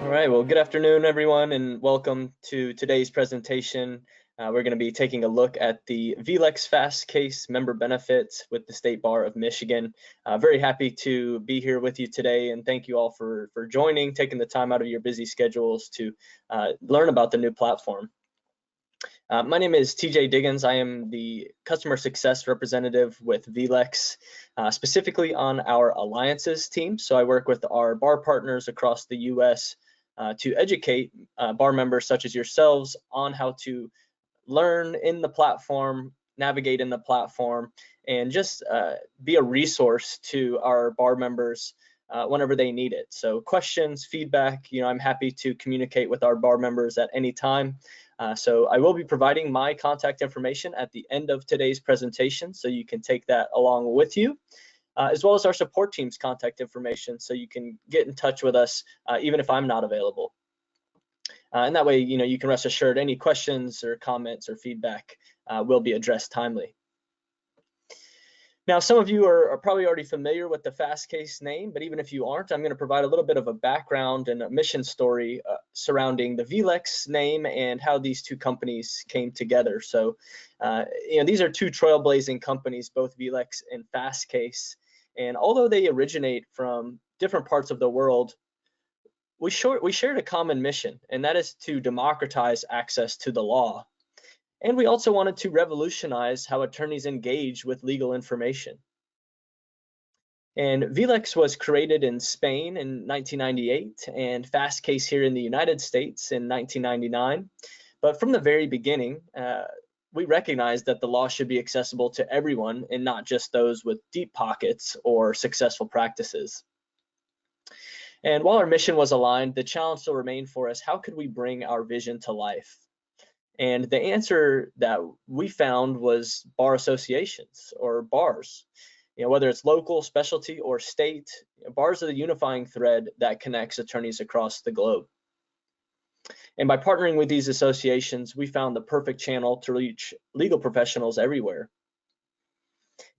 All right, well, good afternoon, everyone, and welcome to today's presentation. We're going to be taking a look at the vLex Fastcase member benefits with the State Bar of Michigan. Very happy to be here with you today, and thank you all for joining, taking the time out of your busy schedules to learn about the new platform. My name is TJ Diggins. I am the customer success representative with vLex, specifically on our alliances team. So I work with our bar partners across the US to educate bar members such as yourselves on how to learn in the platform, navigate in the platform, and just be a resource to our bar members whenever they need it. So questions, feedback, I'm happy to communicate with our bar members at any time. So I will be providing my contact information at the end of today's presentation, so you can take that along with you, as well as our support team's contact information, so you can get in touch with us even if I'm not available. And that way, you can rest assured any questions or comments or feedback will be addressed timely. Now, some of you are probably already familiar with the Fastcase name, but even if you aren't, I'm going to provide a little bit of a background and a mission story surrounding the vLex name and how these two companies came together. So, these are two trailblazing companies, both vLex and Fastcase. And although they originate from different parts of the world, we shared a common mission, and that is to democratize access to the law. And we also wanted to revolutionize how attorneys engage with legal information. And vLex was created in Spain in 1998 and Fastcase here in the United States in 1999. But from the very beginning, we recognized that the law should be accessible to everyone and not just those with deep pockets or successful practices. And while our mission was aligned, the challenge still remained for us: how could we bring our vision to life? And the answer that we found was bar associations, or bars. Whether it's local, specialty, or state, bars are the unifying thread that connects attorneys across the globe. And by partnering with these associations, we found the perfect channel to reach legal professionals everywhere.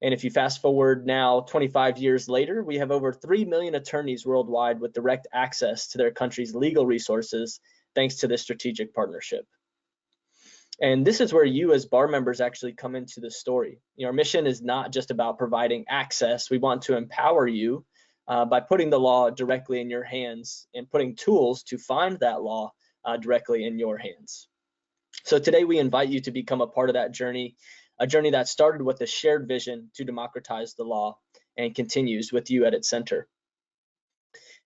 And if you fast forward now 25 years later, we have over 3 million attorneys worldwide with direct access to their country's legal resources thanks to this strategic partnership. And this is where you as bar members actually come into the story. Our mission is not just about providing access. We want to empower you by putting the law directly in your hands and putting tools to find that law directly in your hands. So today we invite you to become a part of that journey, a journey that started with a shared vision to democratize the law and continues with you at its center.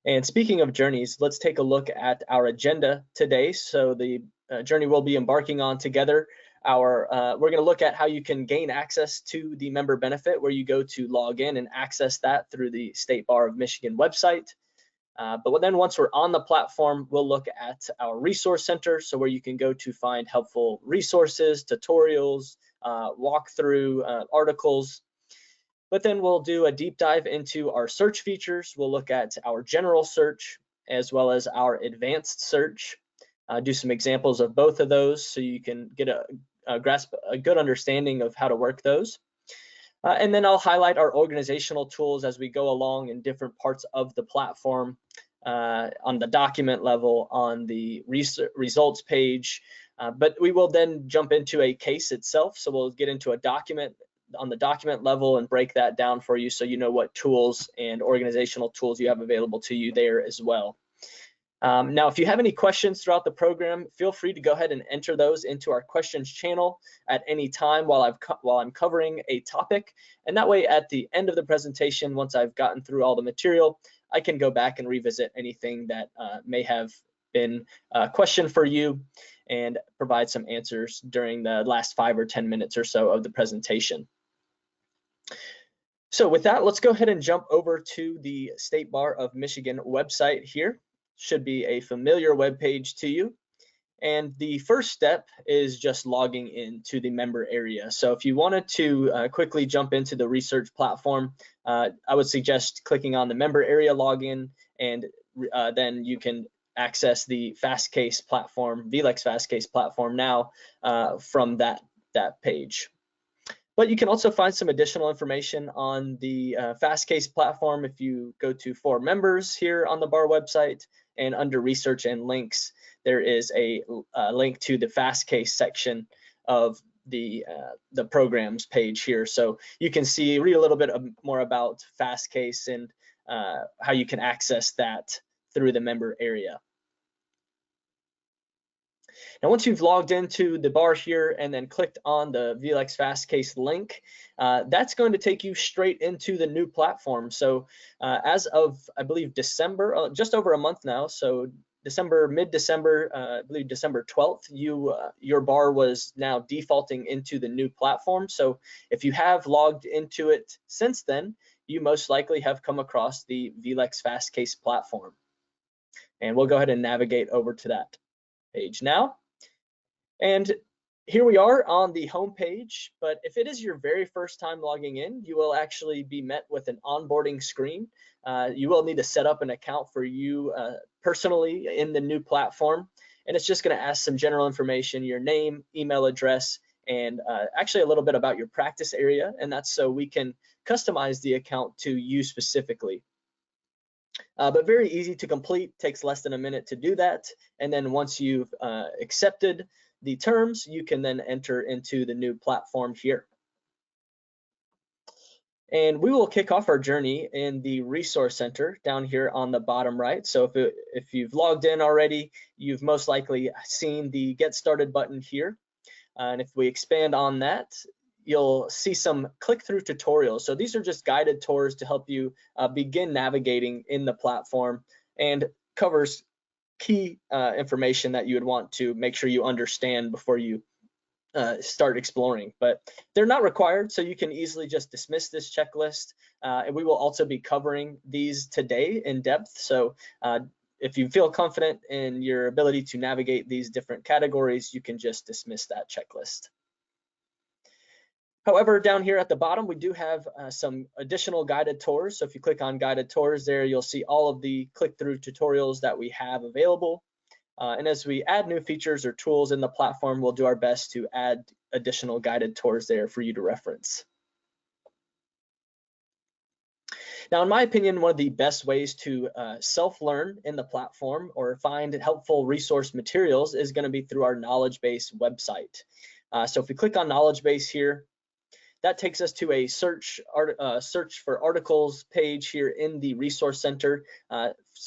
And speaking of journeys, let's take a look at our agenda today. So the journey we'll be embarking on together, we're going to look at how you can gain access to the member benefit, where you go to log in and access that through the State Bar of Michigan website. But then once we're on the platform, we'll look at our resource center, so where you can go to find helpful resources, tutorials, walkthrough articles. But then we'll do a deep dive into our search features. We'll look at our general search as well as our advanced search. Do some examples of both of those so you can get a grasp, a good understanding of how to work those. And then I'll highlight our organizational tools as we go along in different parts of the platform, on the document level, on the results page. But we will then jump into a case itself. So we'll get into a document on the document level and break that down for you so you know what tools and organizational tools you have available to you there as well. Now, if you have any questions throughout the program, feel free to go ahead and enter those into our questions channel at any time while I'm covering a topic. And that way, at the end of the presentation, once I've gotten through all the material, I can go back and revisit anything that may have been a question for you and provide some answers during the last 5 or 10 minutes or so of the presentation. So with that, let's go ahead and jump over to the State Bar of Michigan website here. Should be a familiar web page to you. And the first step is just logging into the member area. So if you wanted to quickly jump into the research platform, I would suggest clicking on the member area login, and then you can access the Fastcase platform, vLex Fastcase platform now from that page. But you can also find some additional information on the Fastcase platform if you go to For Members here on the BAR website, and under Research and Links, there is a link to the Fastcase section of the programs page here. So you can read a little bit more about Fastcase and how you can access that through the member area. Now, once you've logged into the BAR here and then clicked on the vLex Fastcase link, that's going to take you straight into the new platform. So as of, I believe, December, just over a month now, so mid-December, I believe December 12th, your BAR was now defaulting into the new platform. So if you have logged into it since then, you most likely have come across the vLex Fastcase platform. And we'll go ahead and navigate over to that page now. And here we are on the home page, but if it is your very first time logging in, you will actually be met with an onboarding screen. You will need to set up an account for you personally in the new platform, and it's just going to ask some general information, your name, email address, and actually a little bit about your practice area, and that's so we can customize the account to you specifically. But very easy to complete, takes less than a minute to do that. And then once you've accepted the terms, you can then enter into the new platform here. And we will kick off our journey in the Resource Center down here on the bottom right. So if you've logged in already, you've most likely seen the Get Started button here. And if we expand on that, you'll see some click-through tutorials. So these are just guided tours to help you begin navigating in the platform, and covers key information that you would want to make sure you understand before you start exploring. But they're not required, so you can easily just dismiss this checklist. And we will also be covering these today in depth. So if you feel confident in your ability to navigate these different categories, you can just dismiss that checklist. However, down here at the bottom, we do have some additional guided tours. So if you click on guided tours there, you'll see all of the click-through tutorials that we have available. And as we add new features or tools in the platform, we'll do our best to add additional guided tours there for you to reference. Now, in my opinion, one of the best ways to self-learn in the platform or find helpful resource materials is going to be through our knowledge base website. So if we click on knowledge base here, that takes us to a search for articles page here in the Resource Center.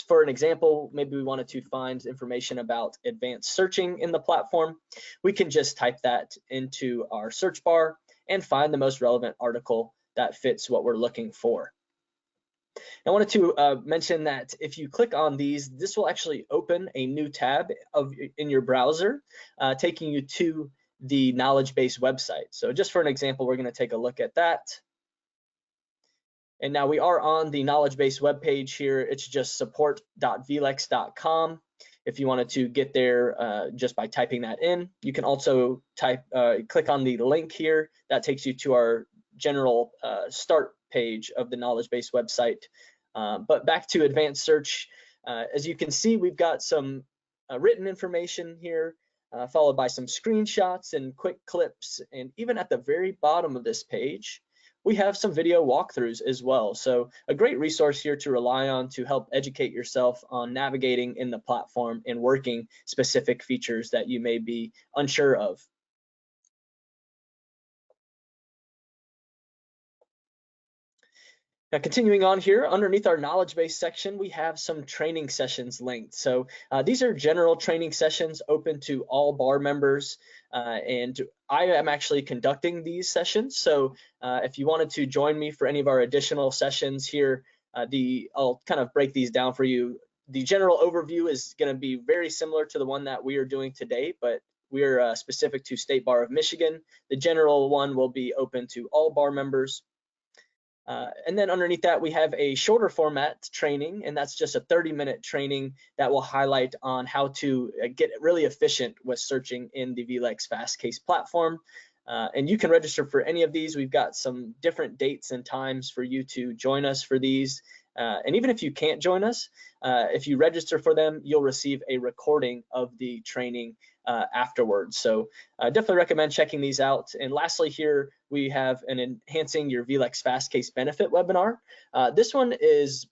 For an example, maybe we wanted to find information about advanced searching in the platform. We can just type that into our search bar and find the most relevant article that fits what we're looking for. I wanted to mention that if you click on these, this will actually open a new tab in your browser, taking you to the knowledge base website. So just for an example, we're going to take a look at that. And now we are on the knowledge base web page here. It's just support.vlex.com. If you wanted to get there just by typing that in, you can also click on the link here. That takes you to our general start page of the knowledge base website. But back to advanced search, as you can see, we've got some written information here, followed by some screenshots and quick clips. And even at the very bottom of this page, we have some video walkthroughs as well. So a great resource here to rely on to help educate yourself on navigating in the platform and working specific features that you may be unsure of. Now, continuing on here, underneath our knowledge base section, we have some training sessions linked. So these are general training sessions open to all BAR members, and I am actually conducting these sessions. So if you wanted to join me for any of our additional sessions here, I'll kind of break these down for you. The general overview is going to be very similar to the one that we are doing today, but we're specific to State Bar of Michigan. The general one will be open to all BAR members. And then underneath that, we have a shorter format training, and that's just a 30-minute training that will highlight on how to get really efficient with searching in the vLex Fastcase platform. And you can register for any of these. We've got some different dates and times for you to join us for these. And even if you can't join us, if you register for them, you'll receive a recording of the training afterwards. So definitely recommend checking these out. And lastly here, we have an Enhancing Your vLex Fastcase Benefit webinar. This one is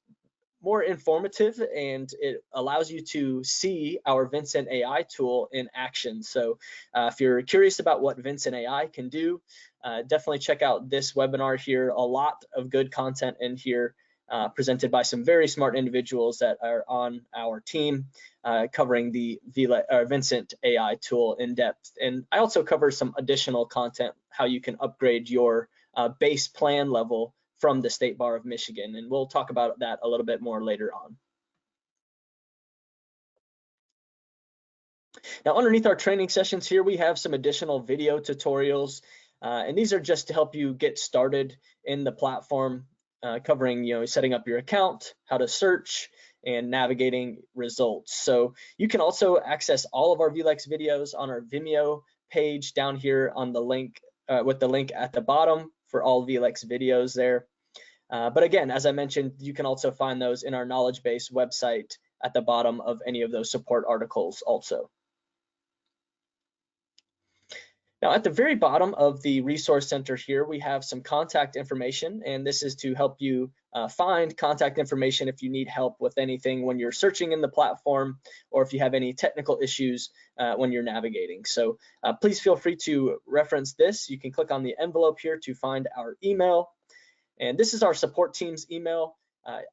more informative, and it allows you to see our Vincent AI tool in action. So if you're curious about what Vincent AI can do, definitely check out this webinar here. A lot of good content in here, presented by some very smart individuals that are on our team, covering the Vincent AI tool in depth. And I also cover some additional content, how you can upgrade your base plan level from the State Bar of Michigan, and we'll talk about that a little bit more later on. Now, underneath our training sessions here, we have some additional video tutorials, and these are just to help you get started in the platform, covering, setting up your account, how to search, and navigating results. So you can also access all of our vLex videos on our Vimeo page down here on the link, with the link at the bottom for all vLex videos there. But again, as I mentioned, you can also find those in our knowledge base website at the bottom of any of those support articles also. Now, at the very bottom of the resource center here, we have some contact information, and this is to help you find contact information if you need help with anything when you're searching in the platform, or if you have any technical issues when you're navigating. So please feel free to reference this. You can click on the envelope here to find our email. And this is our support team's email.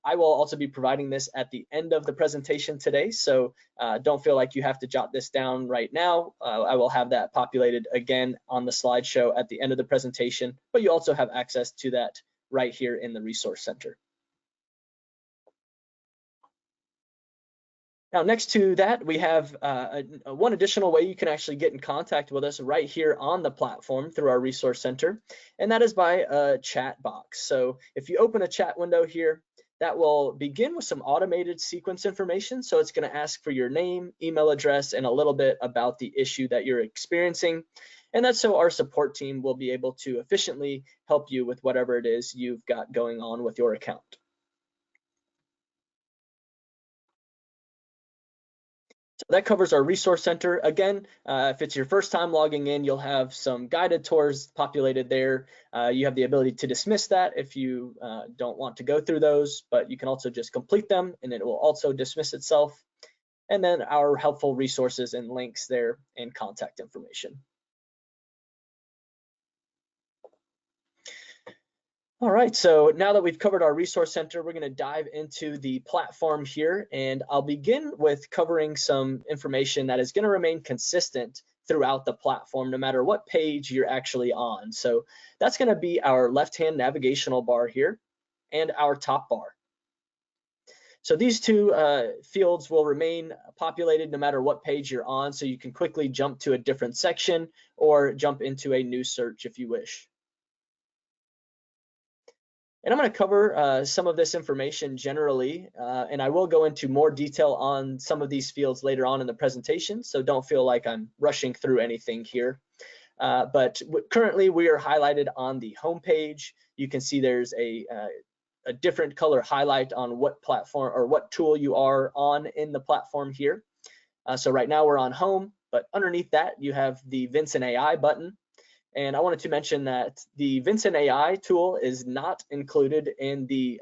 I will also be providing this at the end of the presentation today, so don't feel like you have to jot this down right now. I will have that populated again on the slideshow at the end of the presentation, but you also have access to that right here in the Resource Center. Now, next to that, we have one additional way you can actually get in contact with us right here on the platform through our Resource Center, and that is by a chat box. So if you open a chat window here, that will begin with some automated sequence information. So it's going to ask for your name, email address, and a little bit about the issue that you're experiencing. And that's so our support team will be able to efficiently help you with whatever it is you've got going on with your account. So that covers our Resource Center. Again, if it's your first time logging in, you'll have some guided tours populated there. You have the ability to dismiss that if you don't want to go through those, but you can also just complete them and it will also dismiss itself. And then our helpful resources and links there and contact information. All right, so now that we've covered our Resource Center, we're going to dive into the platform here, and I'll begin with covering some information that is going to remain consistent throughout the platform, no matter what page you're actually on. So that's going to be our left-hand navigational bar here and our top bar. So these two fields will remain populated no matter what page you're on, so you can quickly jump to a different section or jump into a new search if you wish. And I'm going to cover some of this information generally, and I will go into more detail on some of these fields later on in the presentation, so don't feel like I'm rushing through anything here. But currently we are highlighted on the home page. You can see there's a different color highlight on what platform or what tool you are on in the platform here. So right now we're on home, but underneath that you have the Vincent AI button. And I wanted to mention that the Vincent AI tool is not included in the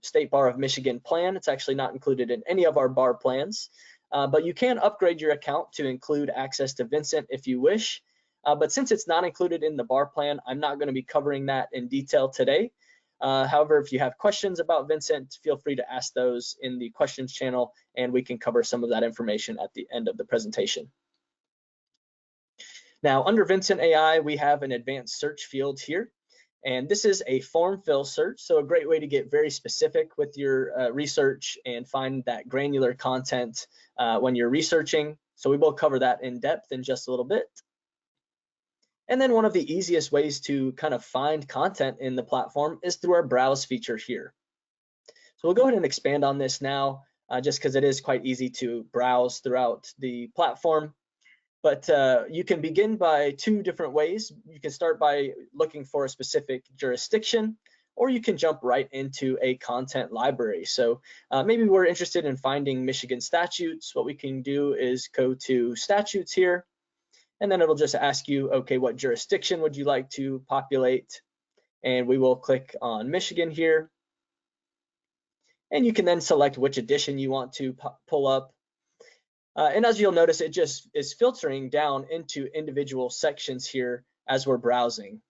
State Bar of Michigan plan. It's actually not included in any of our bar plans, but you can upgrade your account to include access to Vincent if you wish. But since it's not included in the bar plan, I'm not going to be covering that in detail today. However, if you have questions about Vincent, feel free to ask those in the questions channel, and we can cover some of that information at the end of the presentation. Now, under Vincent AI, we have an advanced search field here, and this is a form fill search, so a great way to get very specific with your research and find that granular content when you're researching. So we will cover that in depth in just a little bit. And then one of the easiest ways to kind of find content in the platform is through our browse feature here. So we'll go ahead and expand on this now, just because it is quite easy to browse throughout the platform. But you can begin by two different ways. You can start by looking for a specific jurisdiction, or you can jump right into a content library. So maybe we're interested in finding Michigan statutes. What we can do is go to statutes here, And then it'll just ask you, okay, what jurisdiction would you like to populate? And we will click on Michigan here. And you can then select which edition you want to pull up. And as you'll notice, it just is filtering down into individual sections here as we're browsing.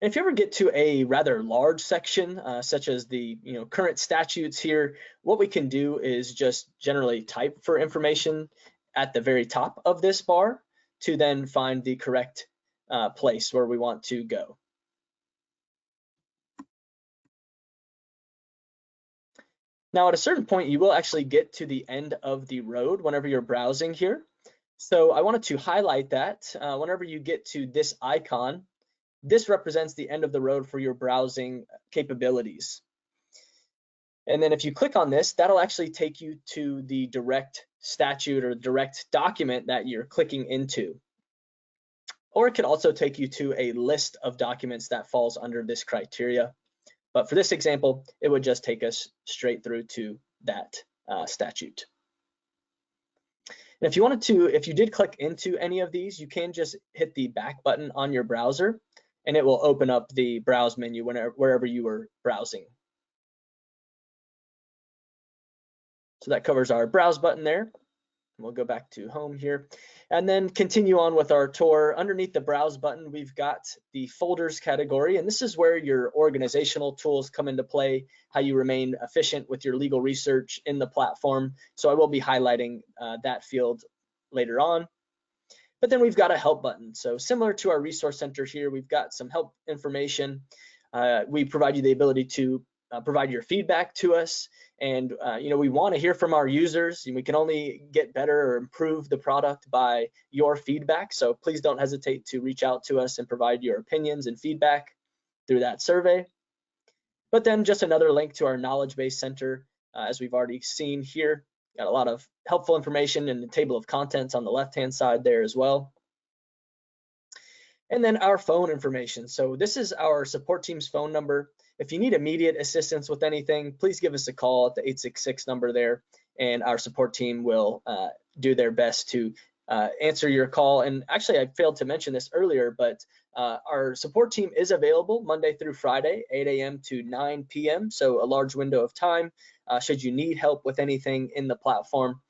If you ever get to a rather large section, such as the current statutes here, what we can do is just generally type for information at the very top of this bar to then find the correct place where we want to go. Now, at a certain point, you will actually get to the end of the road whenever you're browsing here. So I wanted to highlight that whenever you get to this icon, this represents the end of the road for your browsing capabilities. And then if you click on this, that'll actually take you to the direct statute or direct document that you're clicking into. Or it could also take you to a list of documents that falls under this criteria. But for this example, it would just take us straight through to that statute. And if you did click into any of these, you can just hit the back button on your browser, and it will open up the browse menu wherever you were browsing. So that covers our browse button there. We'll go back to home here and then continue on with our tour. Underneath the browse button, we've got the folders category, and this is where your organizational tools come into play, how you remain efficient with your legal research in the platform. So I will be highlighting that field later on. But then we've got a help button. So similar to our resource center here, we've got some help information. We provide you the ability to provide your feedback to us. And we want to hear from our users, and we can only get better or improve the product by your feedback. So please don't hesitate to reach out to us and provide your opinions and feedback through that survey. But then just another link to our knowledge base center, as we've already seen here. Got a lot of helpful information in the table of contents on the left-hand side there as well. And then our phone information. So this is our support team's phone number. If you need immediate assistance with anything, please give us a call at the 866 number there, and our support team will do their best to answer your call. And actually, I failed to mention this earlier, but our support team is available Monday through Friday, 8 a.m. to 9 p.m., so a large window of time. Should you need help with anything in the platform,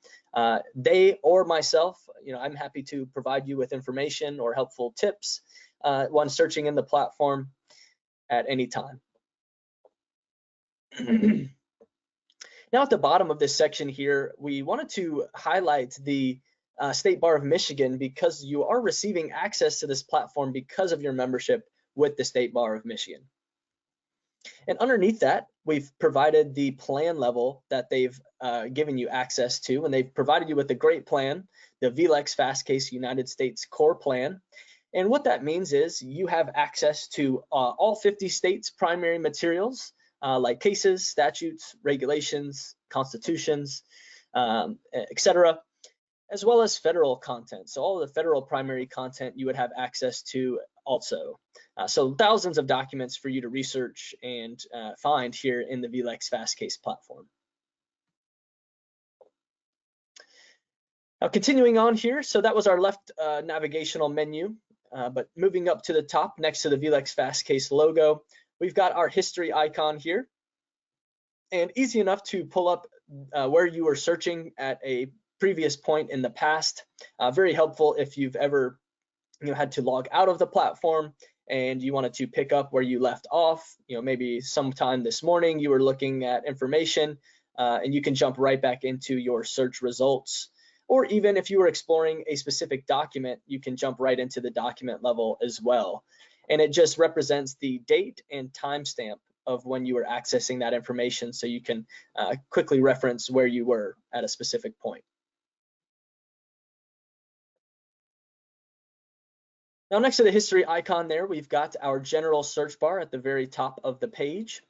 they or myself, I'm happy to provide you with information or helpful tips when searching in the platform at any time. Now at the bottom of this section here, we wanted to highlight the State Bar of Michigan because you are receiving access to this platform because of your membership with the State Bar of Michigan. And underneath that, we've provided the plan level that they've given you access to, and they've provided you with a great plan, the vLex Fastcase United States Core Plan. And what that means is you have access to all 50 states' primary materials, like cases, statutes, regulations, constitutions, etc., as well as federal content. So all of the federal primary content you would have access to also. So thousands of documents for you to research and find here in the vLex Fastcase platform. Now continuing on here, so that was our left navigational menu, but moving up to the top next to the vLex Fastcase logo, we've got our history icon here, and easy enough to pull up where you were searching at a previous point in the past. Very helpful if you've ever had to log out of the platform and you wanted to pick up where you left off. Maybe sometime this morning you were looking at information and you can jump right back into your search results. Or even if you were exploring a specific document, you can jump right into the document level as well. And it just represents the date and timestamp of when you were accessing that information, so you can quickly reference where you were at a specific point. Now, next to the history icon there, we've got our general search bar at the very top of the page.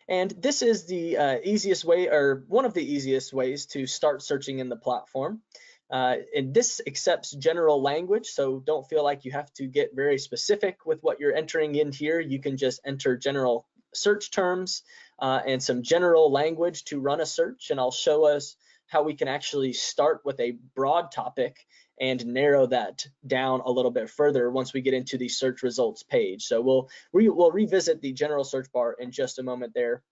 And this is the easiest way, or one of the easiest ways to start searching in the platform. And this accepts general language, so don't feel like you have to get very specific with what you're entering in here. You can just enter general search terms and some general language to run a search, and I'll show us how we can actually start with a broad topic and narrow that down a little bit further once we get into the search results page. So we'll revisit the general search bar in just a moment there.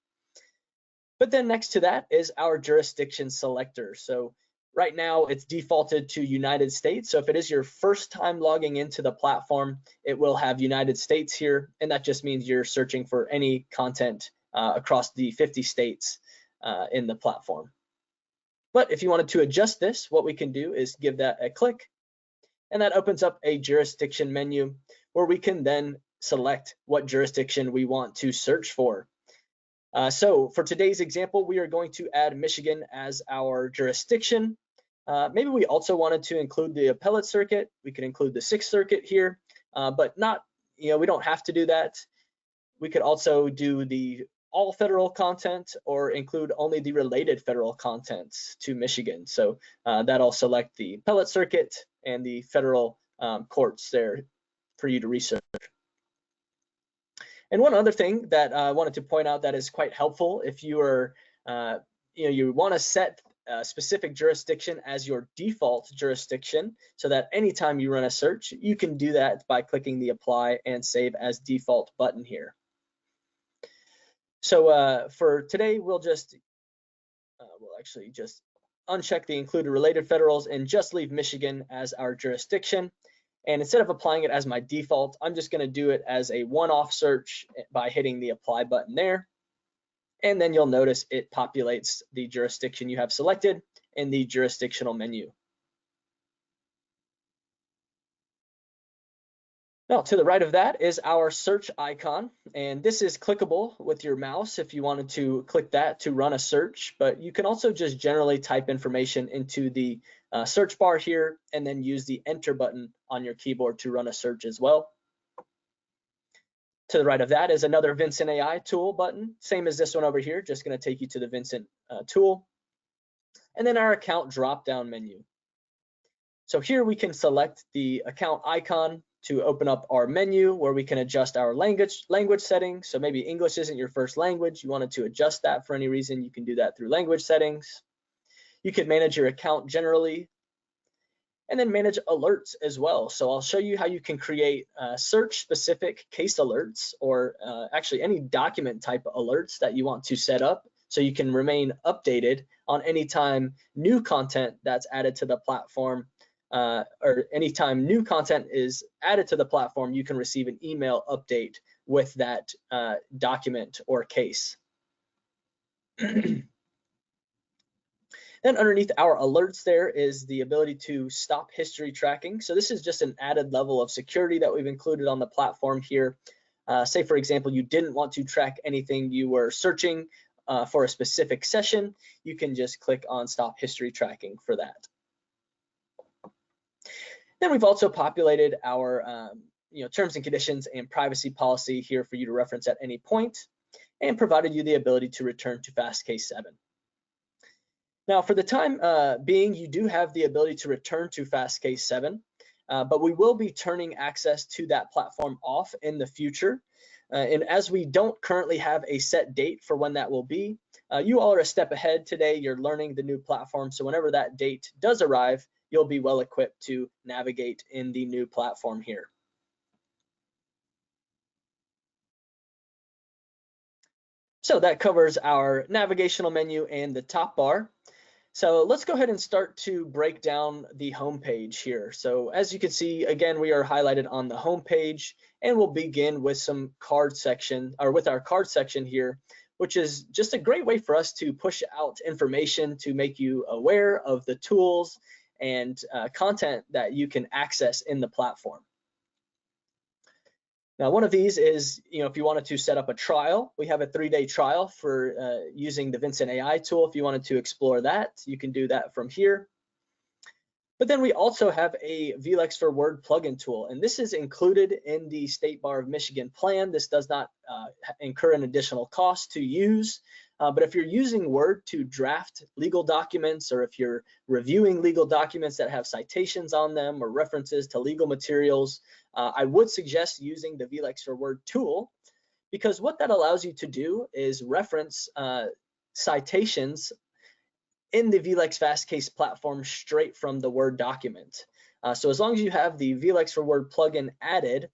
But then next to that is our jurisdiction selector. So right now it's defaulted to United States. So if it is your first time logging into the platform, it will have United States here. And that just means you're searching for any content across the 50 states in the platform. But if you wanted to adjust this, what we can do is give that a click, and that opens up a jurisdiction menu where we can then select what jurisdiction we want to search for. So for today's example, we are going to add Michigan as our jurisdiction. Maybe we also wanted to include the appellate circuit. We could include the Sixth Circuit here, but not, we don't have to do that. We could also do the all federal content or include only the related federal contents to Michigan. So that'll select the appellate circuit and the federal courts there for you to research. And one other thing that I wanted to point out that is quite helpful if you are, you want to set a specific jurisdiction as your default jurisdiction so that anytime you run a search, you can do that by clicking the apply and save as default button here. So for today, we'll actually just uncheck the included related federals and just leave Michigan as our jurisdiction. And instead of applying it as my default, I'm just going to do it as a one-off search by hitting the apply button there. And then you'll notice it populates the jurisdiction you have selected in the jurisdictional menu. Now, to the right of that is our search icon, and this is clickable with your mouse if you wanted to click that to run a search, but you can also just generally type information into the search bar here and then use the enter button on your keyboard to run a search as well. To the right of that is another Vincent AI tool button, same as this one over here, just going to take you to the Vincent tool. And then our account drop-down menu. So here we can select the account icon to open up our menu where we can adjust our language settings. So maybe English isn't your first language, you wanted to adjust that for any reason, you can do that through language settings. You can manage your account generally, and then manage alerts as well. So I'll show you how you can create search-specific case alerts, or actually any document type alerts that you want to set up so you can remain updated on any time new content that's added to the platform, or anytime new content is added to the platform, you can receive an email update with that document or case. Then underneath our alerts there is the ability to stop history tracking. So this is just an added level of security that we've included on the platform here. Say, for example, you didn't want to track anything you were searching for a specific session, you can just click on stop history tracking for that. Then we've also populated our terms and conditions and privacy policy here for you to reference at any point, and provided you the ability to return to Fastcase 7. Now, for the time being, you do have the ability to return to Fastcase 7, but we will be turning access to that platform off in the future. And as we don't currently have a set date for when that will be, you all are a step ahead today. You're learning the new platform, so whenever that date does arrive, you'll be well equipped to navigate in the new platform here. So that covers our navigational menu and the top bar. So let's go ahead and start to break down the home page here. So as you can see, again, we are highlighted on the home page, and we'll begin with some card section, or with our card section here, which is just a great way for us to push out information to make you aware of the tools and content that you can access in the platform. Now, one of these is, if you wanted to set up a trial, we have a 3-day trial for using the Vincent AI tool. If you wanted to explore that, you can do that from here. But then we also have a vLex for Word plugin tool, and this is included in the State Bar of Michigan plan. This does not incur an additional cost to use, but if you're using Word to draft legal documents, or if you're reviewing legal documents that have citations on them or references to legal materials, I would suggest using the vLex for Word tool, because what that allows you to do is reference citations in the vLex Fastcase platform straight from the Word document. So as long as you have the vLex for Word plugin added,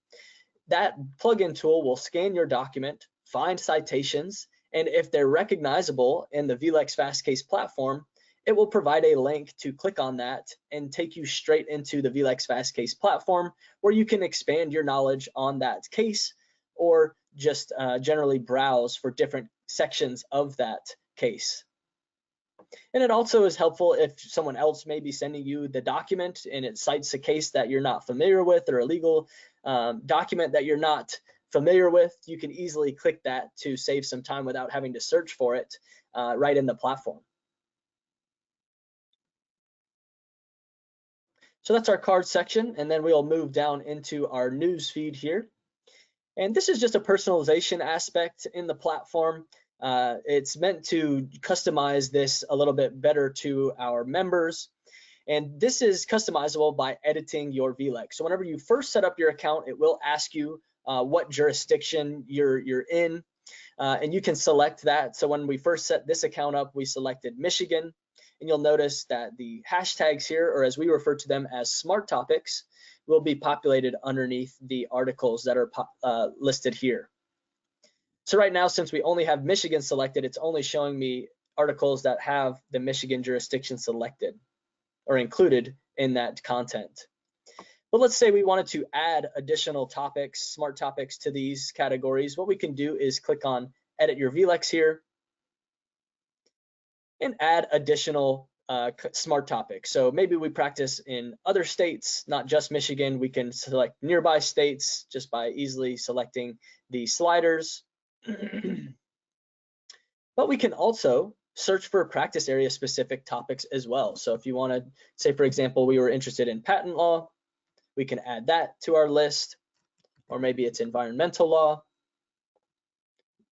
that plugin tool will scan your document, find citations, and if they're recognizable in the vLex Fastcase platform, it will provide a link to click on that and take you straight into the vLex Fastcase platform, where you can expand your knowledge on that case or just generally browse for different sections of that case. And it also is helpful if someone else may be sending you the document and it cites a case that you're not familiar with or a legal document that you're not familiar with. You can easily click that to save some time without having to search for it right in the platform. So that's our card section, and then we'll move down into our news feed here. And this is just a personalization aspect in the platform. It's meant to customize this a little bit better to our members. And this is customizable by editing your vLex. So whenever you first set up your account, it will ask you what jurisdiction you're in, and you can select that. So when we first set this account up, we selected Michigan, and you'll notice that the hashtags here, or as we refer to them as smart topics, will be populated underneath the articles that are listed here. So right now, since we only have Michigan selected, it's only showing me articles that have the Michigan jurisdiction selected or included in that content. But let's say we wanted to add additional topics, smart topics to these categories. What we can do is click on Edit Your vLex here and add additional smart topics. So maybe we practice in other states, not just Michigan. We can select nearby states just by easily selecting the sliders. But we can also search for practice area specific topics as well. So if you want to say, for example, we were interested in patent law, we can add that to our list, or maybe it's environmental law.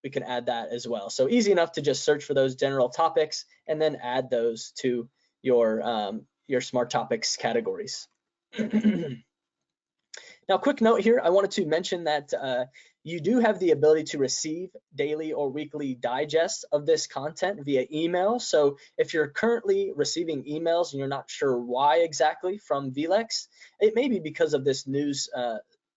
We can add that as well. So easy enough to just search for those general topics and then add those to your smart topics categories. Now, quick note here, I wanted to mention that you do have the ability to receive daily or weekly digests of this content via email. So if you're currently receiving emails and you're not sure why exactly from vLex, it may be because of this news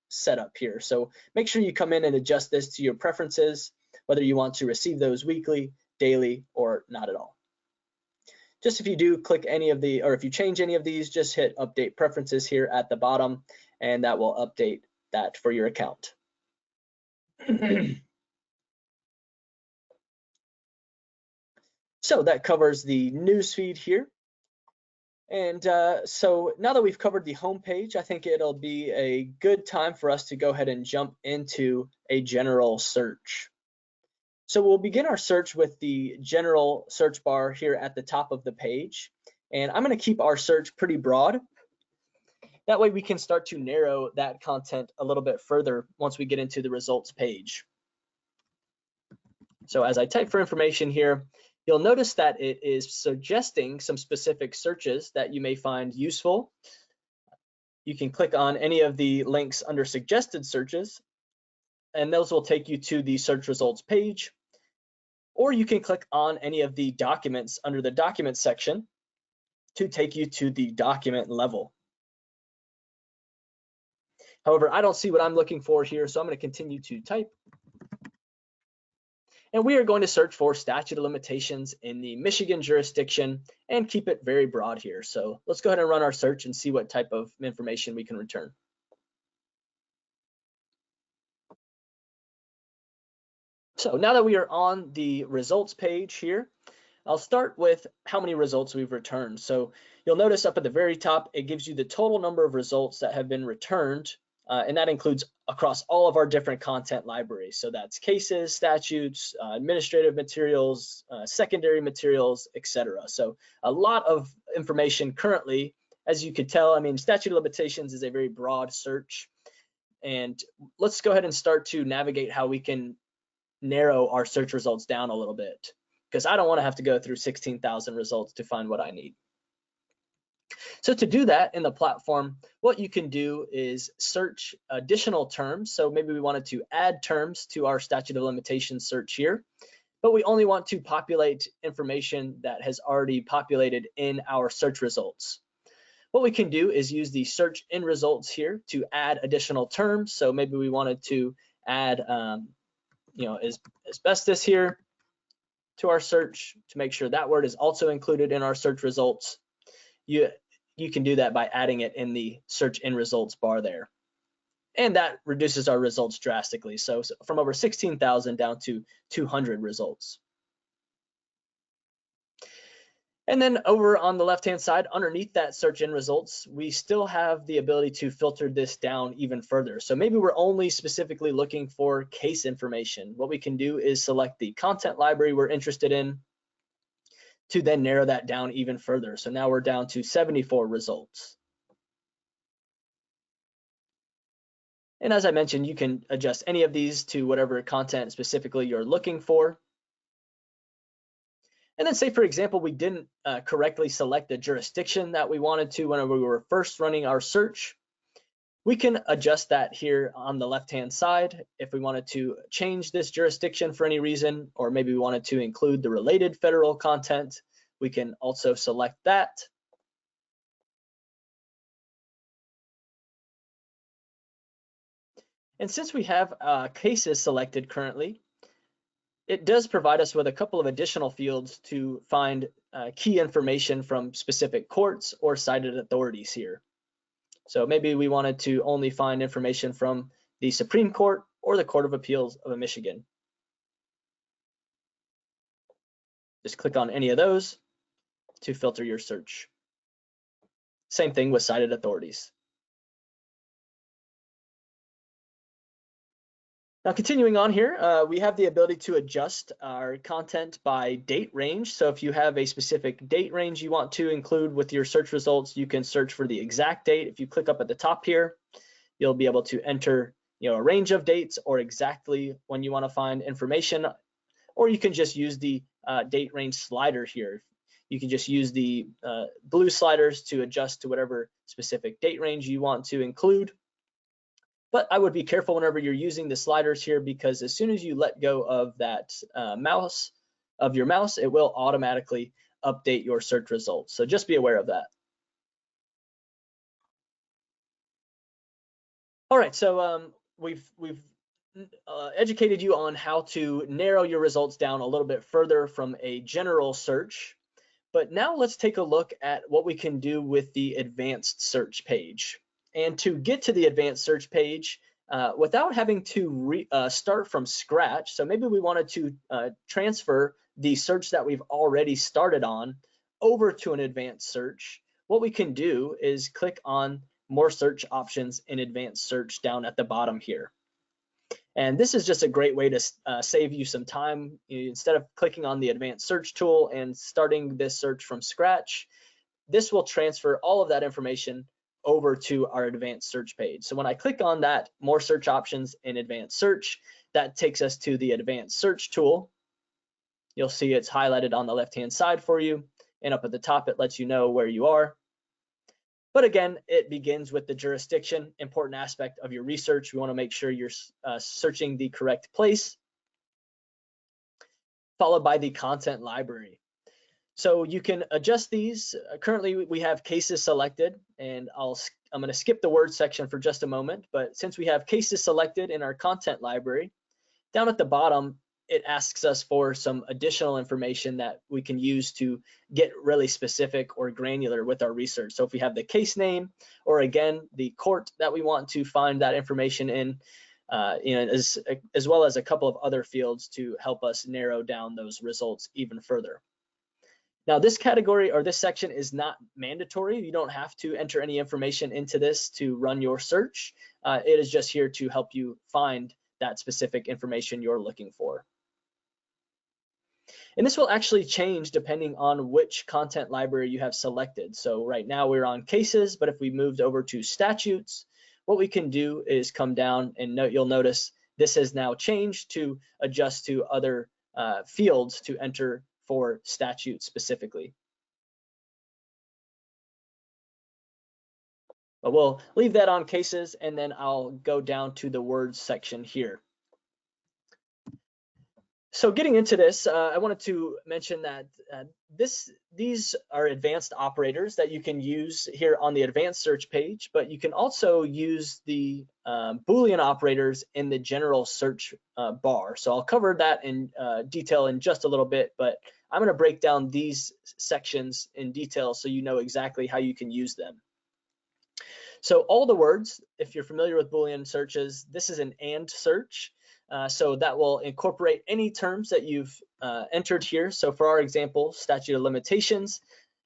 setup here. So make sure you come in and adjust this to your preferences, whether you want to receive those weekly, daily, or not at all. Just if you do click any of the, or if you change any of these, just hit update preferences here at the bottom, and that will update that for your account. So that covers the news feed here. And so now that we've covered the home page, I think it'll be a good time for us to go ahead and jump into a general search. So we'll begin our search with the general search bar here at the top of the page. And I'm going to keep our search pretty broad. That way we can start to narrow that content a little bit further once we get into the results page. So as I type for information here, you'll notice that it is suggesting some specific searches that you may find useful. You can click on any of the links under suggested searches, and those will take you to the search results page. Or you can click on any of the documents under the document section to take you to the document level. However, I don't see what I'm looking for here, so I'm going to continue to type. And we are going to search for statute of limitations in the Michigan jurisdiction and keep it very broad here. So let's go ahead and run our search and see what type of information we can return. So now that we are on the results page here, I'll start with how many results we've returned. So you'll notice up at the very top, it gives you the total number of results that have been returned, and that includes across all of our different content libraries. So that's cases, statutes, administrative materials, secondary materials, etc. So a lot of information currently, as you could tell. I mean, statute of limitations is a very broad search, and let's go ahead and start to navigate how we can narrow our search results down a little bit, because I don't want to have to go through 16,000 results to find what I need. So to do that in the platform, what you can do is search additional terms. So maybe we wanted to add terms to our statute of limitations search here. but we only want to populate information that has already populated in our search results. What we can do is use the search in results here to add additional terms. So maybe we wanted to add, asbestos here to our search to make sure that word is also included in our search results. You can do that by adding it in the search in results bar there. And that reduces our results drastically. So from over 16,000 down to 200 results. And then over on the left-hand side, underneath that search in results, we still have the ability to filter this down even further. So maybe we're only specifically looking for case information. What we can do is select the content library we're interested in to then narrow that down even further. So now we're down to 74 results. And as I mentioned, you can adjust any of these to whatever content specifically you're looking for. And then say, for example, we didn't correctly select the jurisdiction that we wanted to when we were first running our search. We can adjust that here on the left-hand side. If we wanted to change this jurisdiction for any reason, or maybe we wanted to include the related federal content, we can also select that. And since we have cases selected currently, it does provide us with a couple of additional fields to find key information from specific courts or cited authorities here. So maybe we wanted to only find information from the Supreme Court or the Court of Appeals of Michigan. Just click on any of those to filter your search. Same thing with cited authorities. Now, continuing on here, we have the ability to adjust our content by date range. So if you have a specific date range you want to include with your search results, you can search for the exact date. If you click up at the top here, you'll be able to enter a range of dates or exactly when you want to find information, or you can just use the date range slider here. You can just use the blue sliders to adjust to whatever specific date range you want to include. But I would be careful whenever you're using the sliders here, because as soon as you let go of that mouse, it will automatically update your search results. So just be aware of that. All right, so we've educated you on how to narrow your results down a little bit further from a general search. But now let's take a look at what we can do with the advanced search page. And to get to the advanced search page without having to start from scratch, so maybe we wanted to transfer the search that we've already started on over to an advanced search, what we can do is click on more search options in advanced search down at the bottom here. And this is just a great way to save you some time. Instead of clicking on the advanced search tool and starting this search from scratch, this will transfer all of that information over to our advanced search page. So when I click on that more search options in advanced search, that takes us to the advanced search tool. You'll see it's highlighted on the left-hand side for you, and up at the top it lets you know where you are. But again, it begins with the jurisdiction, important aspect of your research. We want to make sure you're searching the correct place, followed by the content library. So you can adjust these. Currently, we have cases selected, and I'm going to skip the word section for just a moment. But since we have cases selected in our content library, down at the bottom, it asks us for some additional information that we can use to get really specific or granular with our research. So if we have the case name, or again, the court that we want to find that information in, as well as a couple of other fields to help us narrow down those results even further. Now, this category or this section is not mandatory. You don't have to enter any information into this to run your search. It is just here to help you find that specific information you're looking for. And this will actually change depending on which content library you have selected. So right now we're on cases, but if we moved over to statutes, what we can do is come down and you'll notice this has now changed to adjust to other fields to enter for statute specifically. But we'll leave that on cases, and then I'll go down to the words section here. So getting into this, I wanted to mention that these are advanced operators that you can use here on the advanced search page, but you can also use the Boolean operators in the general search bar. So I'll cover that in detail in just a little bit, but I'm going to break down these sections in detail so you know exactly how you can use them. So all the words, if you're familiar with Boolean searches, this is an AND search. So that will incorporate any terms that you've entered here. So for our example, statute of limitations,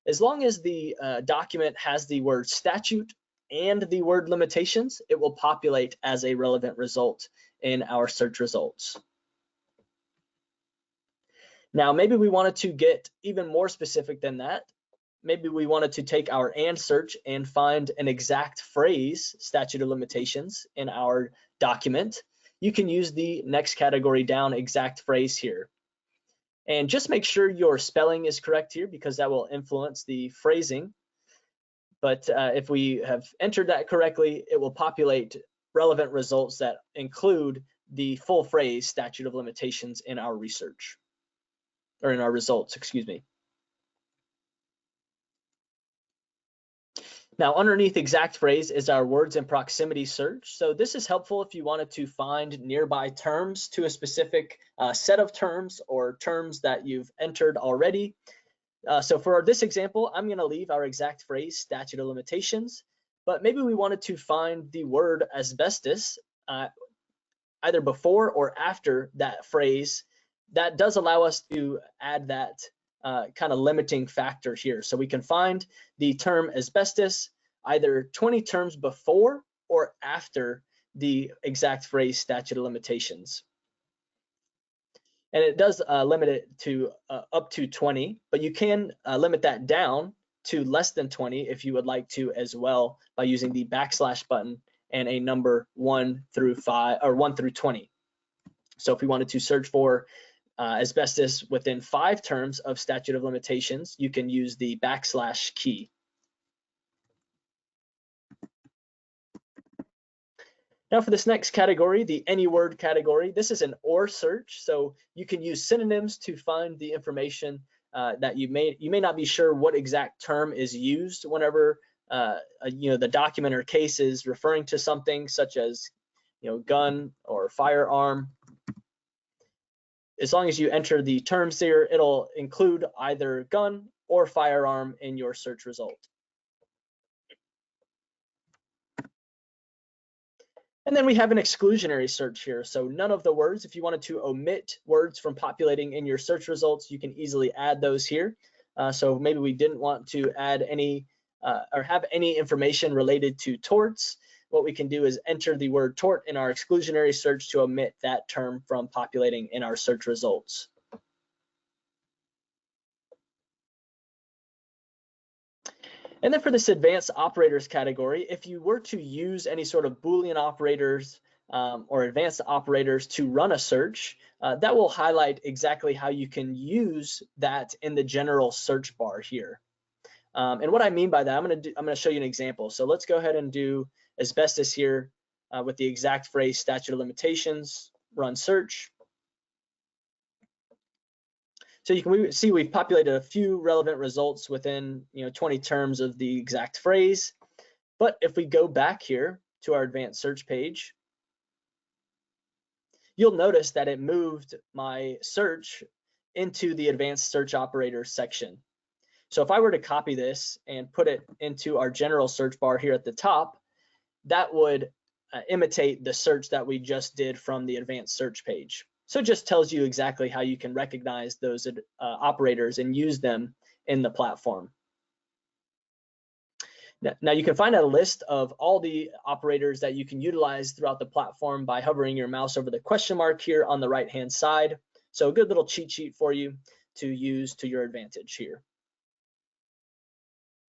as long as the document has the word statute and the word limitations, it will populate as a relevant result in our search results. Now, maybe we wanted to get even more specific than that. Maybe we wanted to take our AND search and find an exact phrase, statute of limitations, in our document. You can use the next category down, exact phrase here. And just make sure your spelling is correct here because that will influence the phrasing. But if we have entered that correctly, it will populate relevant results that include the full phrase statute of limitations in our research, or in our results, excuse me. Now, underneath exact phrase is our words in proximity search. So this is helpful if you wanted to find nearby terms to a specific set of terms or terms that you've entered already. So for this example, I'm going to leave our exact phrase statute of limitations, but maybe we wanted to find the word asbestos either before or after that phrase. That does allow us to add that kind of limiting factor here. So we can find the term asbestos either 20 terms before or after the exact phrase statute of limitations. And it does limit it to up to 20, but you can limit that down to less than 20 if you would like to as well by using the backslash button and a number 1 through 5 or 1 through 20. So if we wanted to search for asbestos within 5 terms of statute of limitations, you can use the backslash key. Now for this next category, the any word category, this is an or search. So you can use synonyms to find the information that you may not be sure what exact term is used whenever the document or case is referring to something such as gun or firearm. As long as you enter the terms there, it'll include either gun or firearm in your search result. And then we have an exclusionary search here. So none of the words, if you wanted to omit words from populating in your search results, you can easily add those here. So maybe we didn't want to add any or have any information related to torts. What we can do is enter the word tort in our exclusionary search to omit that term from populating in our search results. And then for this advanced operators category, if you were to use any sort of Boolean operators or advanced operators to run a search, that will highlight exactly how you can use that in the general search bar here. And what I mean by that, I'm going to show you an example. So let's go ahead and do asbestos here with the exact phrase statute of limitations, run search. So you can see we've populated a few relevant results within 20 terms of the exact phrase. But if we go back here to our advanced search page, you'll notice that it moved my search into the advanced search operators section. So if I were to copy this and put it into our general search bar here at the top, that would imitate the search that we just did from the advanced search page. So it just tells you exactly how you can recognize those operators and use them in the platform. Now you can find a list of all the operators that you can utilize throughout the platform by hovering your mouse over the question mark here on the right-hand side. So a good little cheat sheet for you to use to your advantage here,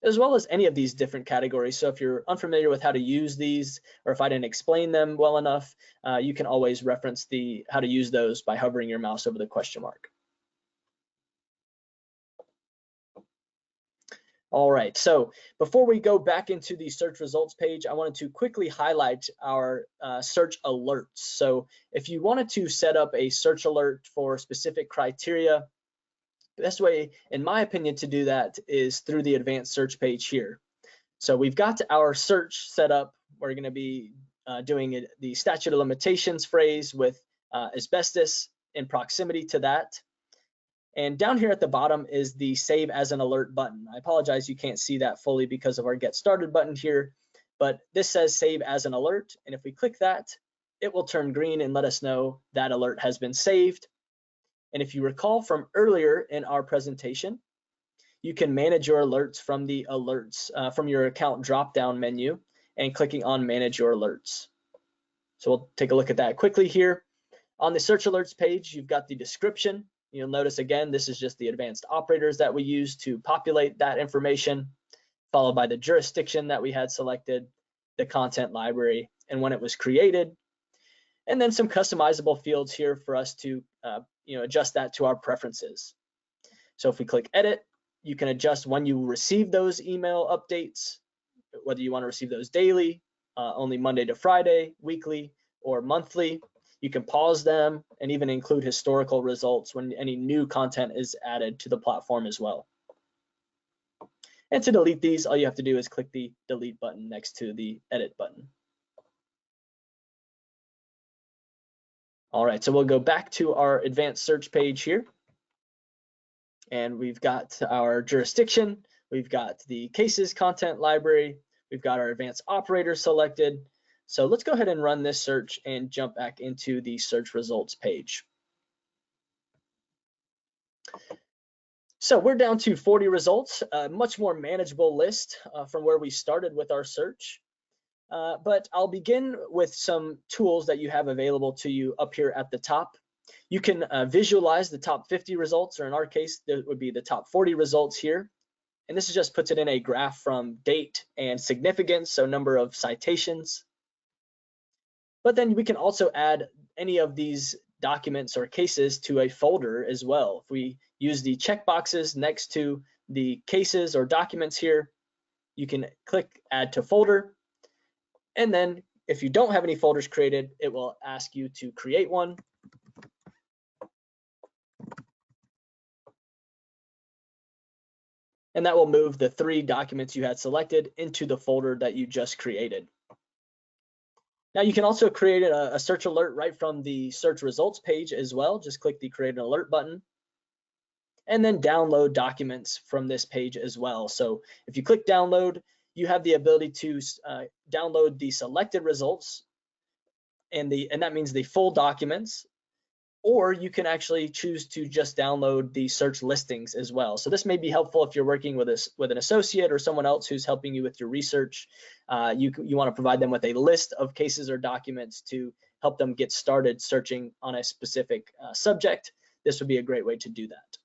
as well as any of these different categories. So if you're unfamiliar with how to use these, or if I didn't explain them well enough, you can always reference how to use those by hovering your mouse over the question mark. All right, so before we go back into the search results page, I wanted to quickly highlight our search alerts. So if you wanted to set up a search alert for specific criteria, the best way, in my opinion, to do that is through the advanced search page here. So we've got our search set up. We're going to be doing the statute of limitations phrase with asbestos in proximity to that. And down here at the bottom is the save as an alert button. I apologize you can't see that fully because of our get started button here, but this says save as an alert. And if we click that, it will turn green and let us know that alert has been saved. And if you recall from earlier in our presentation, you can manage your alerts from the alerts from your account drop-down menu and clicking on manage your alerts. So we'll take a look at that quickly here. On the search alerts page, you've got the description. You'll notice again, this is just the advanced operators that we use to populate that information, followed by the jurisdiction that we had selected, the content library, and when it was created, and then some customizable fields here for us to adjust that to our preferences. So if we click edit, you can adjust when you receive those email updates, whether you want to receive those daily, only Monday to Friday, weekly, or monthly. You can pause them and even include historical results when any new content is added to the platform as well. And to delete these, all you have to do is click the delete button next to the edit button. All right, so we'll go back to our advanced search page here. And we've got our jurisdiction, we've got the cases content library, we've got our advanced operator selected. So let's go ahead and run this search and jump back into the search results page. So we're down to 40 results, a much more manageable list from where we started with our search. But I'll begin with some tools that you have available to you up here at the top. You can visualize the top 50 results, or in our case, that would be the top 40 results here. And this just puts it in a graph from date and significance, so number of citations. But then we can also add any of these documents or cases to a folder as well. If we use the checkboxes next to the cases or documents here, you can click add to folder. And then if you don't have any folders created, it will ask you to create one. And that will move the 3 documents you had selected into the folder that you just created. Now you can also create a search alert right from the search results page as well. Just click the create an alert button and then download documents from this page as well. So if you click download, you have the ability to download the selected results and that means the full documents, or you can actually choose to just download the search listings as well. So this may be helpful if you're working with an associate or someone else who's helping you with your research. You want to provide them with a list of cases or documents to help them get started searching on a specific subject. This would be a great way to do that.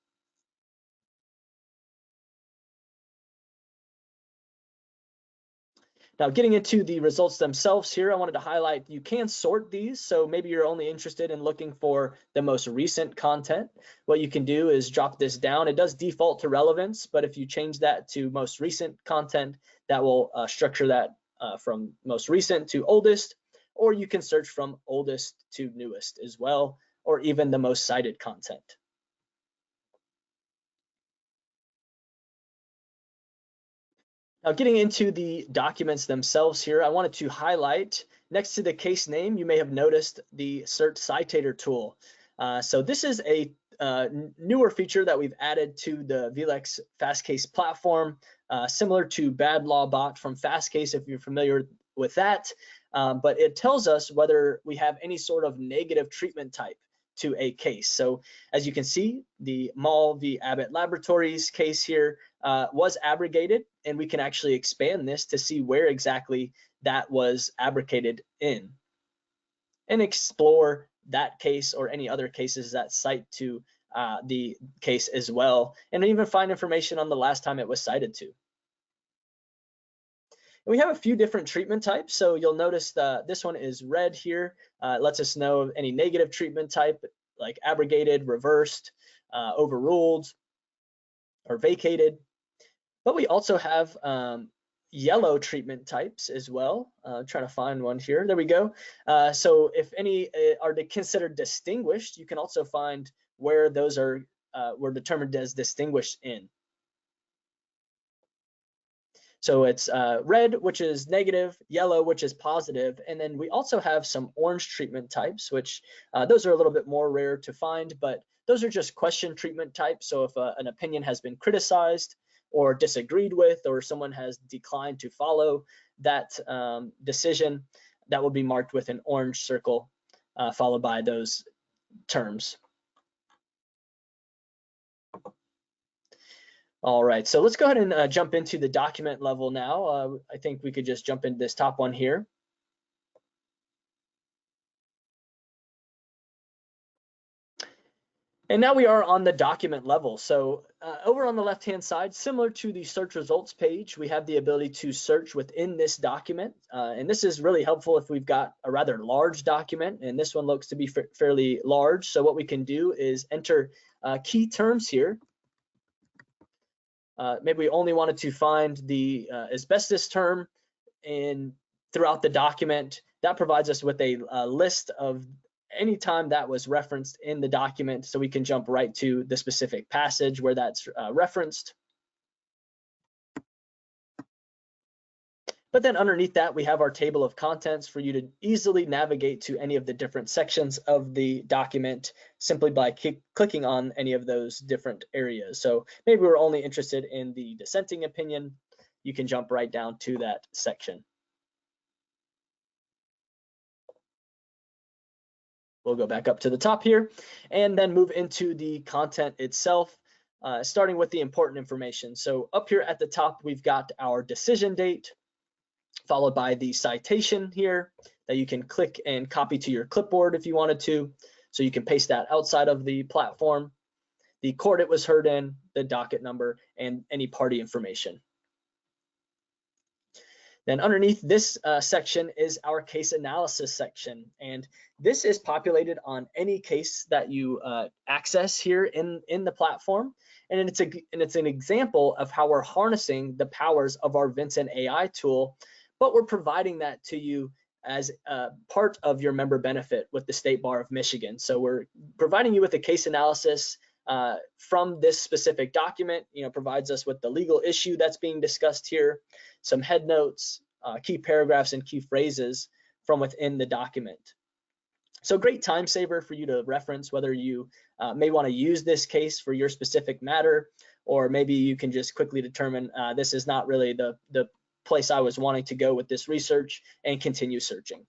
Now, getting into the results themselves here, I wanted to highlight you can sort these. So maybe you're only interested in looking for the most recent content. What you can do is drop this down. It does default to relevance, but if you change that to most recent content, that will structure that from most recent to oldest, or you can search from oldest to newest as well, or even the most cited content. Now, getting into the documents themselves here, I wanted to highlight next to the case name, you may have noticed the search citator tool. So this is a newer feature that we've added to the vLex Fastcase platform, similar to Bad Law Bot from Fastcase, if you're familiar with that. But it tells us whether we have any sort of negative treatment type to a case. So as you can see, the Mall v. Abbott Laboratories case here was abrogated, and we can actually expand this to see where exactly that was abrogated in and explore that case or any other cases that cite to the case as well, and even find information on the last time it was cited to. We have a few different treatment types, so you'll notice this one is red here. It lets us know of any negative treatment type like abrogated, reversed, overruled, or vacated. But we also have yellow treatment types as well. Trying to find one here. There we go. So if any are considered distinguished, you can also find where those are were determined as distinguished in. So it's red, which is negative, yellow, which is positive, and then we also have some orange treatment types, which those are a little bit more rare to find, but those are just question treatment types. So if an opinion has been criticized or disagreed with, or someone has declined to follow that decision, that will be marked with an orange circle followed by those terms. All right, so let's go ahead and jump into the document level now. I think we could just jump into this top one here. And now we are on the document level. So over on the left-hand side, similar to the search results page, we have the ability to search within this document. And this is really helpful if we've got a rather large document, and this one looks to be fairly large. So what we can do is enter key terms here. Maybe we only wanted to find the asbestos term throughout the document. That provides us with a list of any time that was referenced in the document, so we can jump right to the specific passage where that's referenced. But then underneath that, we have our table of contents for you to easily navigate to any of the different sections of the document simply by clicking on any of those different areas. So maybe we're only interested in the dissenting opinion. You can jump right down to that section. We'll go back up to the top here and then move into the content itself, starting with the important information. So up here at the top, we've got our decision date, followed by the citation here that you can click and copy to your clipboard if you wanted to. So you can paste that outside of the platform, the court it was heard in, the docket number, and any party information. Then underneath this section is our case analysis section, and this is populated on any case that you access here in the platform, and it's an example of how we're harnessing the powers of our Vincent AI tool, but we're providing that to you as part of your member benefit with the State Bar of Michigan. So we're providing you with a case analysis from this specific document. Provides us with the legal issue that's being discussed here, some head notes, key paragraphs, and key phrases from within the document. So great time saver for you to reference, whether you may want to use this case for your specific matter, or maybe you can just quickly determine this is not really the place I was wanting to go with this research, and continue searching.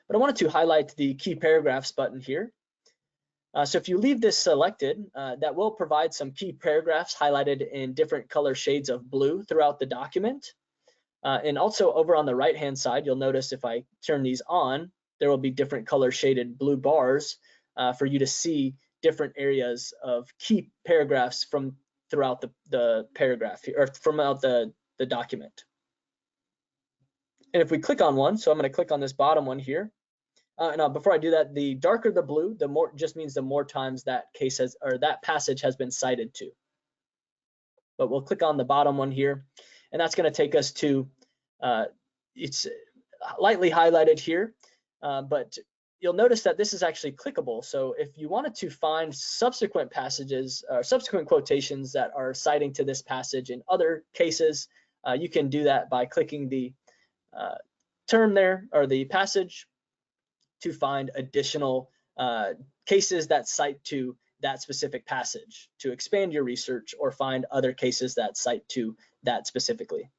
But I wanted to highlight the key paragraphs button here. So if you leave this selected, that will provide some key paragraphs highlighted in different color shades of blue throughout the document. And also over on the right-hand side, you'll notice if I turn these on, there will be different color shaded blue bars for you to see different areas of key paragraphs from throughout the paragraph here, or throughout the document. And if we click on one, so I'm going to click on this bottom one here. Now, before I do that, the darker the blue, the more just means the more times that case has, or that passage has been cited to. But we'll click on the bottom one here, and that's going to take us to, it's lightly highlighted here, but you'll notice that this is actually clickable. So if you wanted to find subsequent passages or subsequent quotations that are citing to this passage in other cases, you can do that by clicking the term there, or the passage, to find additional cases that cite to that specific passage, to expand your research or find other cases that cite to that specifically.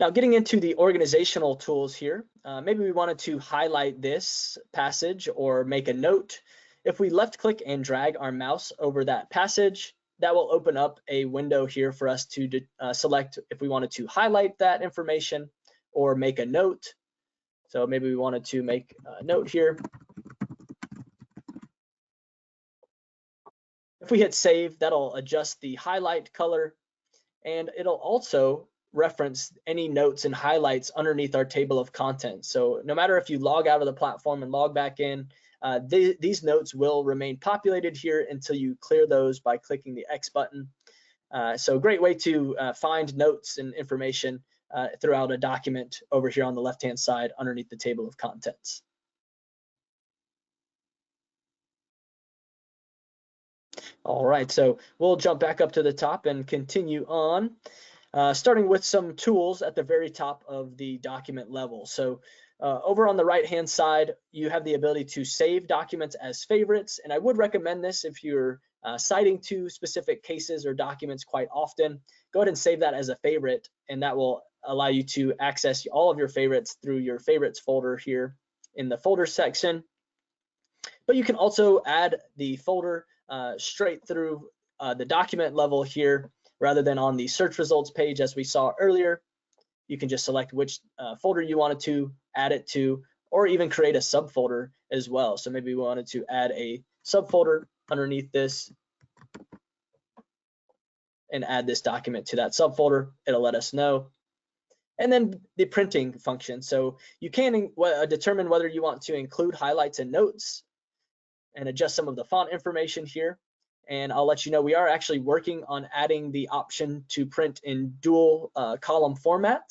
Now, getting into the organizational tools here, maybe we wanted to highlight this passage or make a note. If we left click and drag our mouse over that passage, that will open up a window here for us to select if we wanted to highlight that information or make a note. So maybe we wanted to make a note here. If we hit save, that'll adjust the highlight color, and it'll also reference any notes and highlights underneath our table of contents. So no matter if you log out of the platform and log back in, these notes will remain populated here until you clear those by clicking the X button. So a great way to find notes and information throughout a document over here on the left-hand side underneath the table of contents. All right, so we'll jump back up to the top and continue on, starting with some tools at the very top of the document level. So over on the right-hand side, you have the ability to save documents as favorites, and I would recommend this if you're citing to specific cases or documents quite often. Go ahead and save that as a favorite, and that will allow you to access all of your favorites through your favorites folder here in the folder section. But you can also add the folder straight through the document level here rather than on the search results page as we saw earlier. You can just select which folder you wanted to add it to, or even create a subfolder as well. So maybe we wanted to add a subfolder underneath this and add this document to that subfolder. It'll let us know. And then the printing function. So you can determine whether you want to include highlights and notes and adjust some of the font information here. And I'll let you know we are actually working on adding the option to print in dual column format,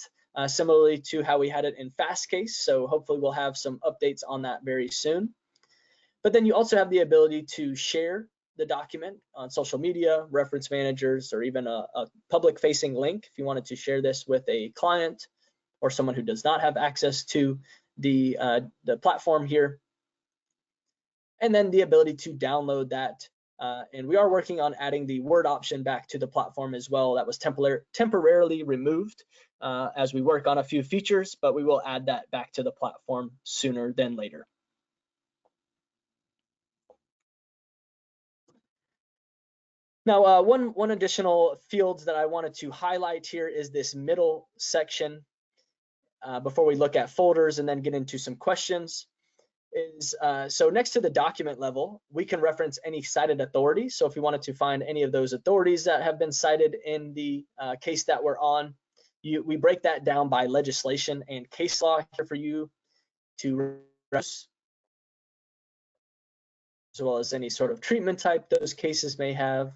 similarly to how we had it in Fastcase. So hopefully we'll have some updates on that very soon. But then you also have the ability to share the document on social media, reference managers, or even a public facing link if you wanted to share this with a client or someone who does not have access to the platform here. And then the ability to download that. And we are working on adding the Word option back to the platform as well. That was temporarily removed as we work on a few features, but we will add that back to the platform sooner than later. Now, one additional field that I wanted to highlight here is this middle section before we look at folders and then get into some questions. So next to the document level, we can reference any cited authority. So if we wanted to find any of those authorities that have been cited in the case that we're on, we break that down by legislation and case law here for you to reference, as well as any sort of treatment type those cases may have.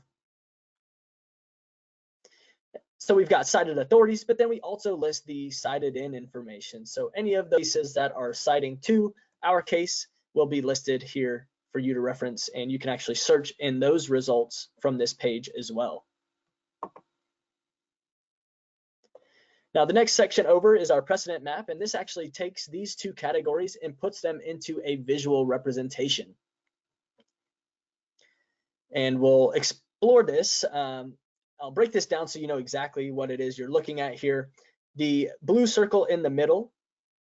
So we've got cited authorities, but then we also list the cited in information. So any of the cases that are citing to our case will be listed here for you to reference, and you can actually search in those results from this page as well. Now, the next section over is our precedent map, and this actually takes these two categories and puts them into a visual representation. And we'll explore this. I'll break this down so you know exactly what it is you're looking at here. The blue circle in the middle,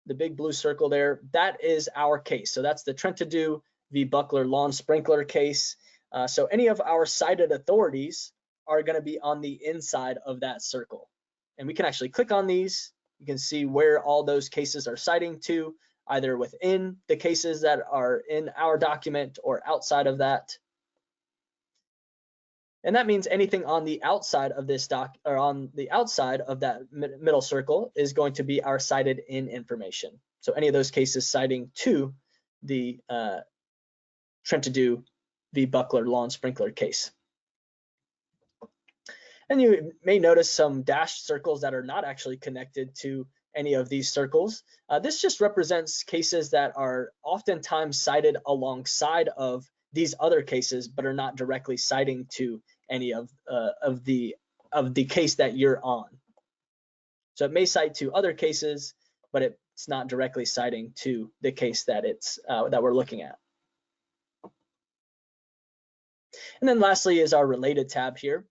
the big blue circle there, that is our case. So that's the Trentadue v. Buckler lawn sprinkler case. So any of our cited authorities are going to be on the inside of that circle. And we can actually click on these. You can see where all those cases are citing to, either within the cases that are in our document or outside of that. And that means anything on the outside of this or on the outside of that middle circle is going to be our cited in information. So any of those cases citing to the Trentadue v. Buckler lawn sprinkler case. And you may notice some dashed circles that are not actually connected to any of these circles. This just represents cases that are oftentimes cited alongside of these other cases, but are not directly citing to any of the case that you're on. So it may cite to other cases, but it's not directly citing to the case that that we're looking at. And then lastly is our related tab here.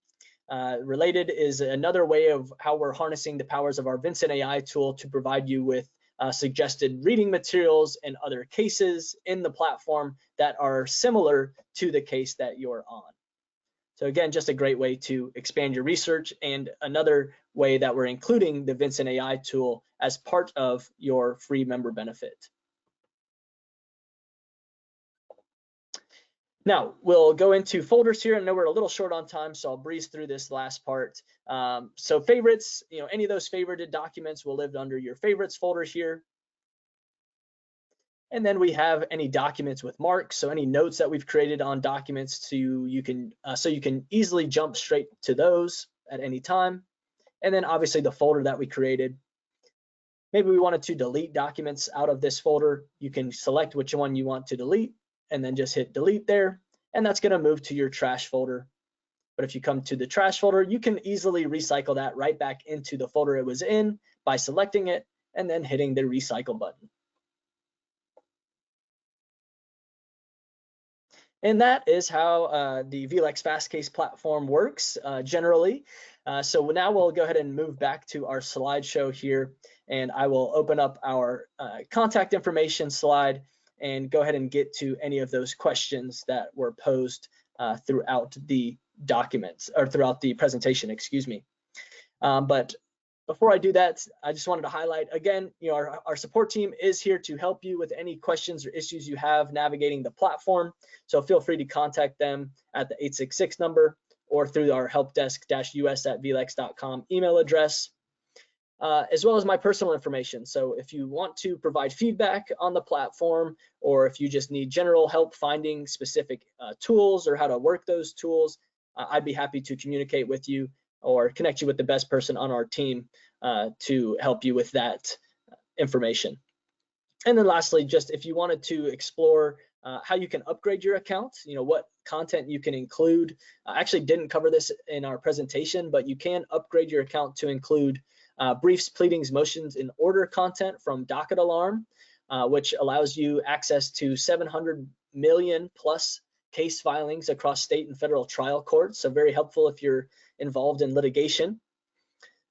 Related is another way of how we're harnessing the powers of our Vincent AI tool to provide you with suggested reading materials and other cases in the platform that are similar to the case that you're on. So again, just a great way to expand your research, and another way that we're including the Vincent AI tool as part of your free member benefit. Now, we'll go into folders here. I know we're a little short on time, so I'll breeze through this last part. So favorites, any of those favorited documents will live under your favorites folder here. And then we have any documents with marks, so any notes that we've created on documents so you can easily jump straight to those at any time. And then obviously the folder that we created. Maybe we wanted to delete documents out of this folder. You can select which one you want to delete and then just hit delete there. And that's going to move to your trash folder. But if you come to the trash folder, you can easily recycle that right back into the folder it was in by selecting it and then hitting the recycle button. And that is how the vLex Fastcase platform works generally. So now we'll go ahead and move back to our slideshow here, and I will open up our contact information slide and go ahead and get to any of those questions that were posed throughout the documents, or throughout the presentation, excuse me. But before I do that, I just wanted to highlight again, our support team is here to help you with any questions or issues you have navigating the platform. So feel free to contact them at the 866 number or through our helpdesk-us@vlex.com email address, as well as my personal information. So if you want to provide feedback on the platform, or if you just need general help finding specific tools or how to work those tools, I'd be happy to communicate with you or connect you with the best person on our team to help you with that information. And then lastly, just if you wanted to explore how you can upgrade your account, what content you can include. I actually didn't cover this in our presentation, but you can upgrade your account to include briefs, pleadings, motions, and order content from Docket Alarm, which allows you access to 700 million plus case filings across state and federal trial courts. So very helpful if you're involved in litigation.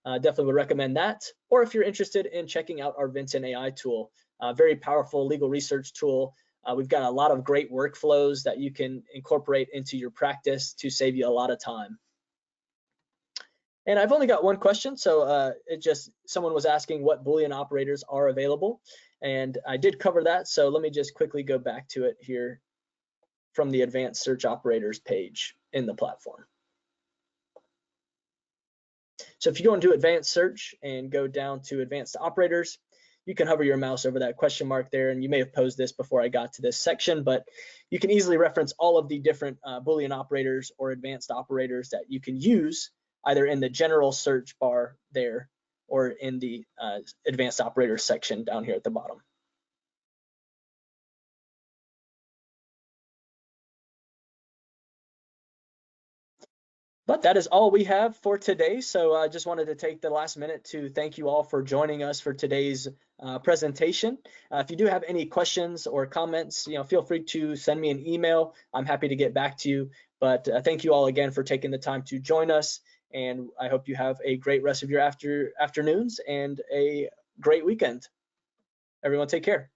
Definitely would recommend that. Or if you're interested in checking out our Vincent AI tool, very powerful legal research tool. We've got a lot of great workflows that you can incorporate into your practice to save you a lot of time. And I've only got one question. So someone was asking what Boolean operators are available. And I did cover that. So let me just quickly go back to it here from the advanced search operators page in the platform. So if you go into advanced search and go down to advanced operators, you can hover your mouse over that question mark there, and you may have posed this before I got to this section, but you can easily reference all of the different Boolean operators or advanced operators that you can use either in the general search bar there or in the advanced operators section down here at the bottom. But that is all we have for today. So I just wanted to take the last minute to thank you all for joining us for today's presentation. If you do have any questions or comments, feel free to send me an email. I'm happy to get back to you. But thank you all again for taking the time to join us. And I hope you have a great rest of your afternoons and a great weekend. Everyone take care.